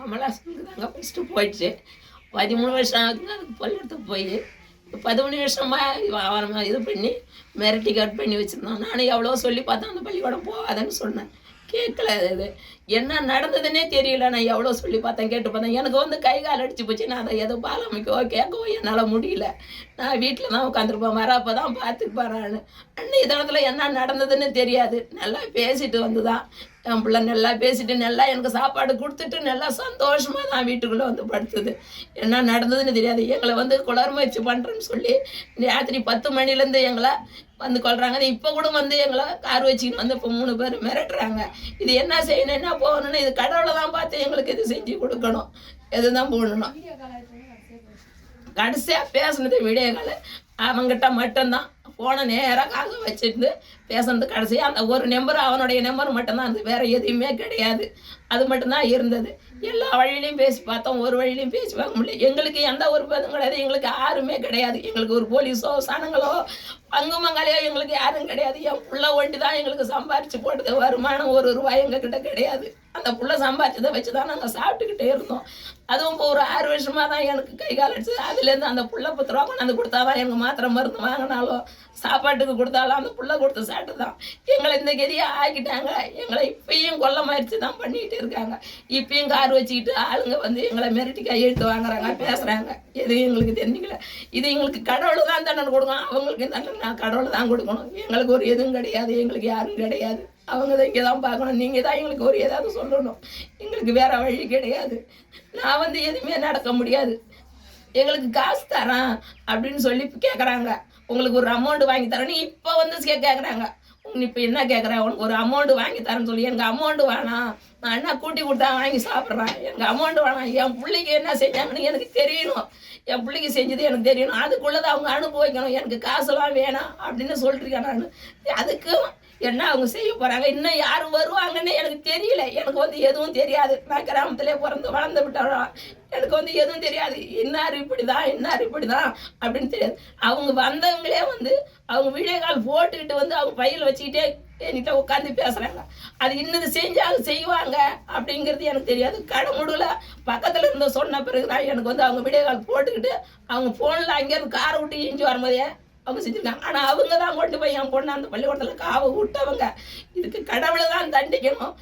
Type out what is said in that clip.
கமலா ஸ்கூலுக்கு தாங்க ஃபஸ்ட்டு போயிடுச்சு. 13 வருஷம் ஆகுதுங்க அதுக்கு பள்ளிக்கூடத்துக்கு போய். இப்போ 13 வருஷமாக அவரை இது பண்ணி மிரட்டி கட் பண்ணி வச்சுருந்தோம். நானும் எவ்வளோ சொல்லி பார்த்தேன் அந்த பள்ளிக்கூடம் போகாதன்னு சொன்னேன். கேட்கல இது. என்ன நடந்ததுன்னே தெரியல. நான் எவ்வளோ சொல்லி பார்த்தேன், கேட்டு பார்த்தேன். எனக்கு வந்து கை கால் அடிச்சு போச்சு. நான் அதை எதுவும் பாலமைக்கவோ கேட்கவோ என்னால் முடியல. நான் வீட்டில் தான் உட்காந்துருப்பேன். வரப்போ தான் பார்த்துப்பேன் நான். அன்றைய தினத்தில் என்ன நடந்ததுன்னு தெரியாது. நல்லா பேசிட்டு வந்து தான் என் பிள்ளை நல்லா பேசிட்டு நல்லா எனக்கு சாப்பாடு கொடுத்துட்டு நல்லா சந்தோஷமாக தான் வீட்டுக்குள்ளே வந்து படுத்துது. என்ன நடந்ததுன்னு தெரியாது. எங்களை வந்து குளர் முயற்சி பண்ணுறேன்னு சொல்லி ராத்திரி 10 மணிலேருந்து எங்களை வந்து கொள்றாங்க. இப்போ கூட வந்து எங்களை கார் வச்சுக்கின்னு வந்து இப்போ 3 பேர் மிரட்டுறாங்க. இது என்ன செய்யணும், என்ன போகணும்னு இது கடவுளை தான் பார்த்து எங்களுக்கு இது செஞ்சு கொடுக்கணும். எதுதான் போடணும். கடைசியாக பேசுனது விடிய கால அவங்ககிட்ட மட்டும்தான் ஃபோனை நேராக காசு வச்சுருந்து பேசுனது. கடைசியாக அந்த ஒரு நம்பர் அவனுடைய நம்பர் மட்டும்தான் இருந்தது. வேறு எதுவுமே கிடையாது. அது மட்டும்தான் இருந்தது. எல்லா வழியிலையும் பேசி பார்த்தோம். ஒரு வழியிலையும் பேசி பார்க்க முடியல. எங்களுக்கு எந்த ஒரு பேரும் கிடையாது. எங்களுக்கு யாருமே கிடையாது. எங்களுக்கு ஒரு போலீஸோ சனங்களோ பங்கு மங்காலையோ எங்களுக்கு யாரும் கிடையாது. என் புள்ள ஒண்டி தான் எங்களுக்கு சம்பாரித்து போட்டது. வருமானம் ஒரு ரூபாய் எங்ககிட்ட கிடையாது. அந்த புள்ள சம்பாரிச்சதை வச்சு தான் நாங்கள் சாப்பிட்டுக்கிட்டே இருந்தோம். அதுவும் இப்போ ஒரு 6 வருஷமாக தான் எனக்கு கை கால் அடிச்சது. அதுலேருந்து அந்த புள்ள 10 ரூபா கொண்டாந்து கொடுத்தா தான் எனக்கு மாத்திரை மருந்து வாங்கினாலும் சாப்பாட்டுக்கு கொடுத்தாலும் அந்த புள்ள கொடுத்து சாப்பிட்டு தான் எங்களை இந்த கதியை ஆக்கிட்டாங்க. எங்களை இப்பயும் கொல்ல முயற்சி தான் பண்ணிக்கிட்டு இருக்காங்க. இப்பயும் கார் வச்சுக்கிட்டு ஆளுங்க வந்து எங்களை மிரட்டி கையெழுத்து வாங்குறாங்க, பேசுகிறாங்க. எதுவும் எங்களுக்கு தெரிஞ்சுக்கல. இது எங்களுக்கு கடவுள் தான் தண்டனை கொடுக்கணும். அவங்களுக்கு தண்டனை கடவுள் தான் கொடுக்கணும். எங்களுக்கு ஒரு எதுவும் கிடையாது. எங்களுக்கு யாரும் கிடையாது. அவங்க தான் இங்கே தான் பார்க்கணும். நீங்கள் தான் எங்களுக்கு ஒரு ஏதாவது சொல்லணும். எங்களுக்கு வேறு வழி கிடையாது. நான் வந்து எதுவுமே நடக்க முடியாது. எங்களுக்கு காசு தரேன் அப்படின்னு சொல்லி கேட்குறாங்க. உங்களுக்கு ஒரு அமௌண்ட் வாங்கி தரேன்னு இப்போ வந்து கேட்குறாங்க. இப்போ என்ன கேட்குறேன், உனக்கு ஒரு அமௌண்ட் வாங்கி தரேன்னு சொல்லி. எனக்கு அமௌண்ட் வேணாம், நான் என்ன கூட்டி கொடுத்தா வாங்கி சாப்பிட்றேன். எனக்கு அமௌண்ட் வேணாம். என் பிள்ளைக்கு என்ன செஞ்சாங்கன்னு எனக்கு தெரியணும். என் பிள்ளைக்கு செஞ்சது எனக்கு தெரியணும். அதுக்குள்ளதை அவங்க அனுபவிக்கணும். எனக்கு காசுலாம் வேணாம் அப்படின்னு சொல்லிட்டுருக்கேன் நான். அதுக்கு என்ன அவங்க செய்ய போகிறாங்க, இன்னும் யார் வருவாங்கன்னு எனக்கு தெரியல. எனக்கு வந்து எதுவும் தெரியாது. நான் கிராமத்திலே பிறந்து வளர்ந்து விட்டோம். எனக்கு வந்து எதுவும் தெரியாது. இன்னார் இப்படி தான் அப்படின்னு தெரியாது. அவங்க வந்தவங்களே வந்து அவங்க வீடியோ கால் போட்டுக்கிட்டு வந்து அவங்க பையில் வச்சுக்கிட்டே என்கிட்ட உட்காந்து பேசுகிறாங்க. அது இன்னது செஞ்சாலும் செய்வாங்க அப்படிங்கிறது எனக்கு தெரியாது. கடமுடுல பக்கத்தில் இருந்த சொன்ன பிறகு தான் எனக்கு வந்து அவங்க வீடியோ கால் போட்டுக்கிட்டு அவங்க ஃபோனில் அங்கேருந்து காரை விட்டு இஞ்சி வரும்போதே அவங்க செஞ்சுருக்காங்க. ஆனால் அவங்க தான் கொண்டு போய் என் பொண்ணு அந்த பள்ளிக்கூடத்தில் காவை விட்டவங்க. இதுக்கு கடவுளை தான் தண்டிக்கணும்.